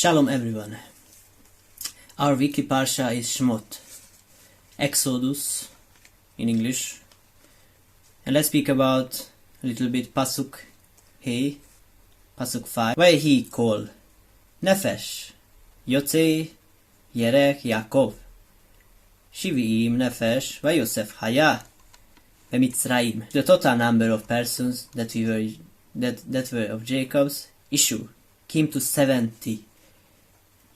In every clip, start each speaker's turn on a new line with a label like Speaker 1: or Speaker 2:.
Speaker 1: Shalom everyone. Our weekly Parsha is Shemot, Exodus in English. And let's speak about a little bit Pasuk Hey, Pasuk 5. Where he called Nefesh, Yotzei, Yerech, Yaakov, Shivi'im Nefesh, Vayosef Haya, Bemitzrayim. The total number of persons that were of Jacob's issue came to 70.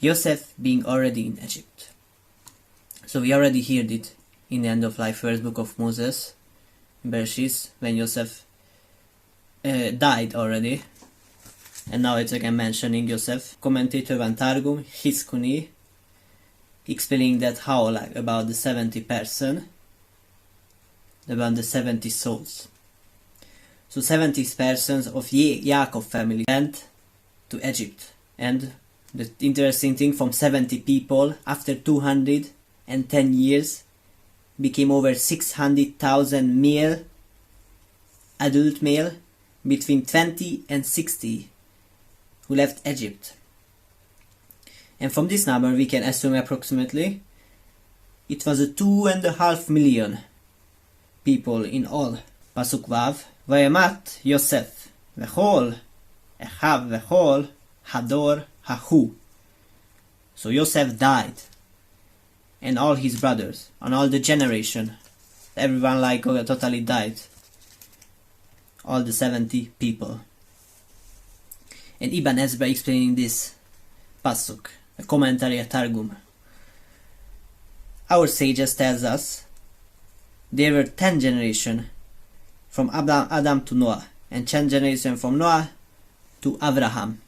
Speaker 1: Yosef being already in Egypt. So we already heard it in the end of life first book of Moses, Bereshit, when Yosef died already. And now it's again mentioning Yosef. Commentator Van Targum, Hiskuni, explaining that how about the 70 person, about the 70 souls. So 70 persons of Yaakov family went to Egypt, and the interesting thing, from 70 people, after 210 years, became over 600,000 adult male, between 20 and 60, who left Egypt. And from this number we can assume approximately it was a 2.5 million people in all. Pasuk Vav, Vayamat Yosef, Vechol, Echav Vechol, Hador, Hahu. So Yosef died, and all his brothers, and all the generation, everyone totally died, all the 70 people. And Ibn Ezra explaining this pasuk, a commentary, a targum. Our sages tells us there were 10 generations from Adam to Noah, and 10 generations from Noah to Abraham.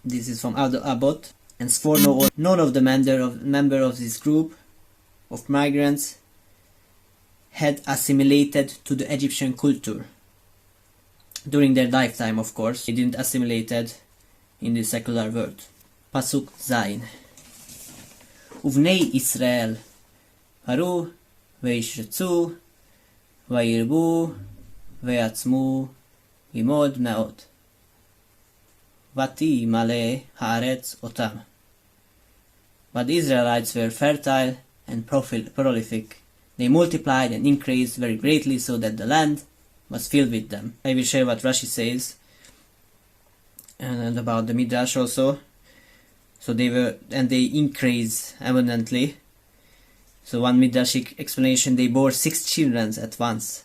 Speaker 1: This is from Abbot, and for none of the member of this group of migrants had assimilated to the Egyptian culture. During their lifetime, of course, they didn't assimilated in the secular world. Pasuk Zayin. Uvnei Israel haru veishretzu vayirbu veyatzmu imod meod. Vati male haaretz otam. But the Israelites were fertile and prolific. They multiplied and increased very greatly, so that the land was filled with them. I will share what Rashi says, and about the Midrash also. So they increased abundantly. So one Midrashic explanation, they bore 6 children at once,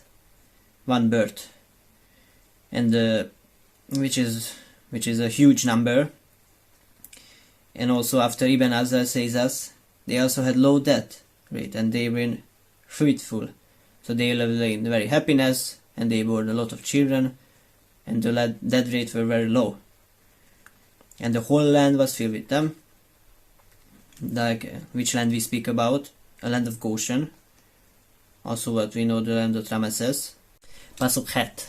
Speaker 1: one birth, and which is a huge number. And also, after Ibn Ezra says us, they also had low death rate, and they were fruitful. So they lived in very happiness, and they bore a lot of children, and the death rate were very low. And the whole land was filled with them. Which land we speak about? A land of Goshen. Also what we know, the land of Ramesses. Pasuk Het.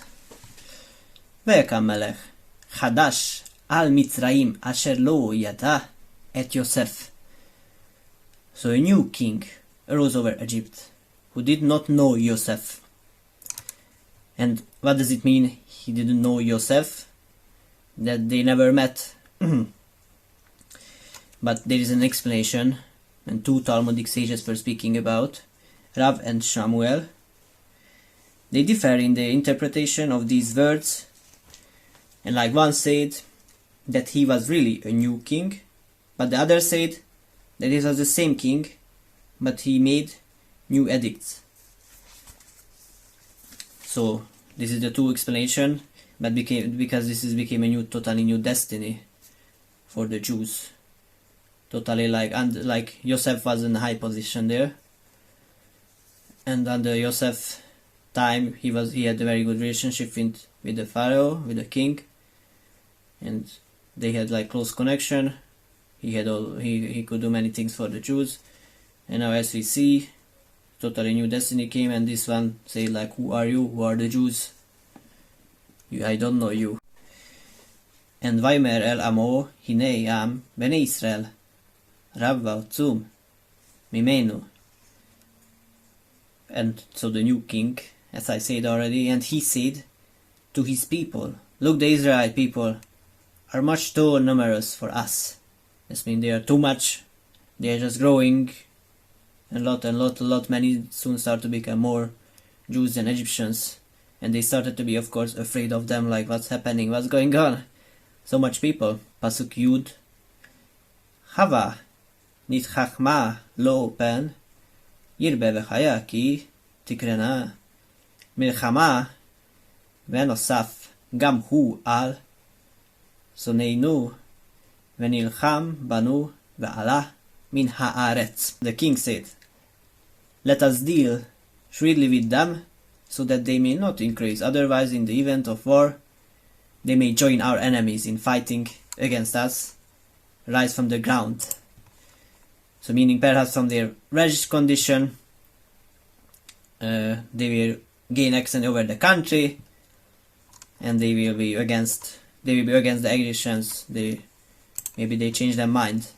Speaker 1: Ve'ekam melech Chadash al Mitzrayim asher lo yada et Yosef. So a new king arose over Egypt, who did not know Yosef. And what does it mean he didn't know Yosef? That they never met. But there is an explanation, and 2 Talmudic sages were speaking about, Rav and Shamuel. They differ in the interpretation of these words, and one said that he was really a new king, but the other said that he was the same king, but he made new edicts. So this is the 2 explanation, but because this became a totally new destiny for the Jews. Totally like Yosef was in a high position there, and under Yosef's time he had a very good relationship with the Pharaoh, with the king, and they had close connection. He could do many things for the Jews, and now as we see, totally new destiny came, and this one said who are you? Who are the Jews? I don't know you. And Vaymer el Amo Hinei Am Bnei Israel Rabba Tzum Mimenu. And so the new king, as I said already, and he said to his people, look, the Israelite people are much too numerous for us. This means they are too much. They are just growing. A lot. Many soon start to become more Jews than Egyptians. And they started to be, of course, afraid of them, like what's happening, what's going on. So much people. Pasuk Yud. Hava nit chachma lo pen yirbe v'chaya ki tikrena milchama venosaf gam hu al soneinu venilcham banu ve'ala min haaretz. The king said, let us deal shrewdly with them, so that they may not increase. Otherwise, in the event of war, they may join our enemies in fighting against us, rise from the ground. So meaning perhaps from their wretched condition, they will gain access over the country, and they will be against the Egyptians. Maybe they change their mind.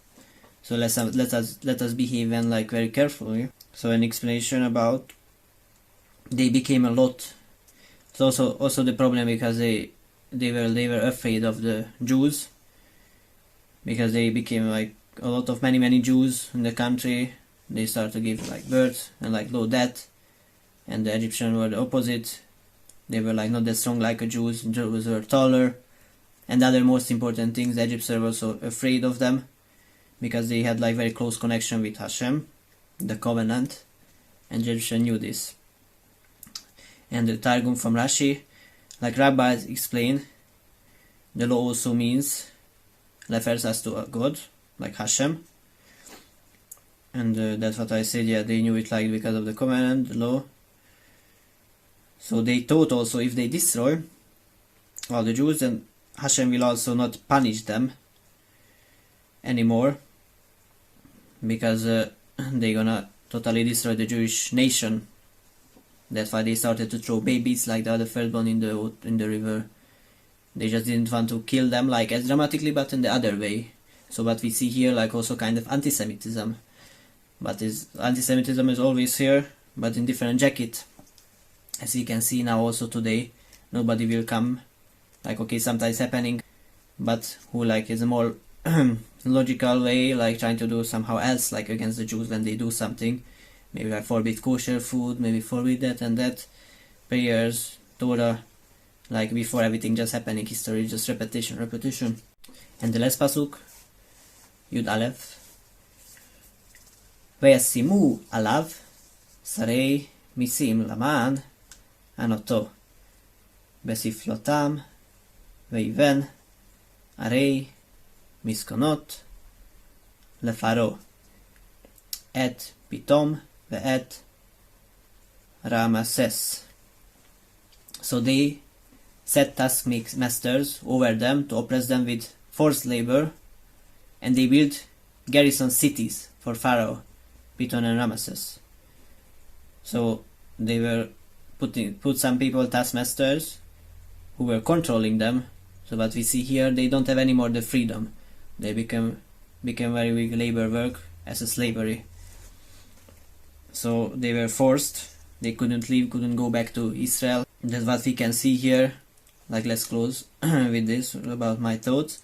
Speaker 1: So let us behave and like very carefully. So an explanation about they became a lot. It's also the problem because they were afraid of the Jews, because they became like a lot of many Jews in the country. They started to give like birth and like low death, and the Egyptians were the opposite. They were like not that strong like a Jews. Jews were taller, and the other most important things, the Egyptians were also afraid of them because they had like very close connection with Hashem, the covenant, and the Egyptians knew this. And the Targum from Rashi, like rabbis explain, the law also refers us to God, like Hashem. And that's what I said, yeah, they knew it like because of the covenant, the law. So they thought also if they destroy all the Jews, then Hashem will also not punish them anymore, because they're gonna totally destroy the Jewish nation. That's why they started to throw babies like the other firstborn in the river. They just didn't want to kill them like as dramatically, but in the other way. So what we see here, like also kind of anti-Semitism. But anti-Semitism is always here, but in different jacket. As you can see now also today, nobody will come. Like okay, sometimes happening, but who like is a more logical way, like trying to do somehow else, like against the Jews when they do something. Maybe like forbid kosher food, maybe forbid that and that. Prayers, Torah, like before everything just happening, history, just repetition. And the last pasuk, Yud Aleph. Vayasimu alav sarei misim laman anoto besiflotam veiven arei miskonot lefaro et pitom ve'et Ramases. So they set taskmasters over them to oppress them with forced labor, and they built garrison cities for Pharaoh, Piton and Ramesses. So they were put some people taskmasters who were controlling them. So what we see here, they don't have anymore the freedom. They became very weak labor work as a slavery. So they were forced. They couldn't leave, couldn't go back to Israel. That's what we can see here. Like let's close with this about my thoughts.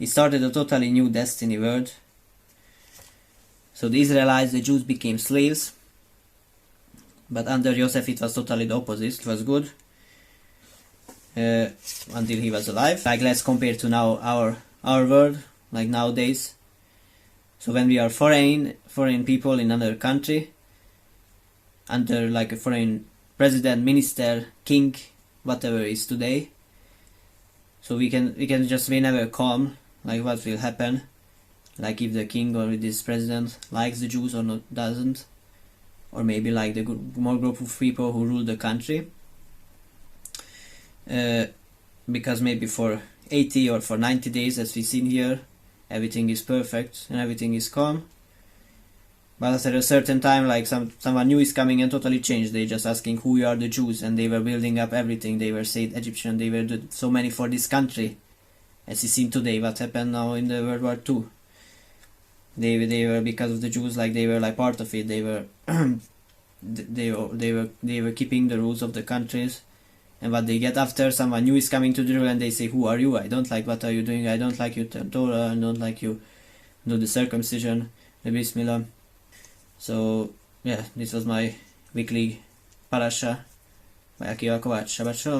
Speaker 1: It started a totally new destiny world. So the Israelites, the Jews became slaves. But under Joseph it was totally the opposite. It was good. Until he was alive. Like let's compare to now our world, like nowadays. So when we are foreign people in another country, under like a foreign president, minister, king, whatever is today, so we can just never calm, like what will happen, like if the king or this president likes the Jews or not, doesn't, or maybe like the more group of people who rule the country, because maybe for 80 or for 90 days, as we've seen here, everything is perfect and everything is calm. But after a certain time, like someone new is coming and totally changed. They just asking who are the Jews, and they were building up everything. They were said Egyptian. They were so many for this country. As you see today, what happened now in the World War II. They were because of the Jews, like they were like part of it. They were they were keeping the rules of the countries, and what they get after someone new is coming to drill and they say, who are you? I don't like what are you doing, I don't like you Torah, I don't like you do the circumcision, the Bismillah. So yeah, this was my weekly Parasha by Akiva Kovacs. Shabbat Shalom.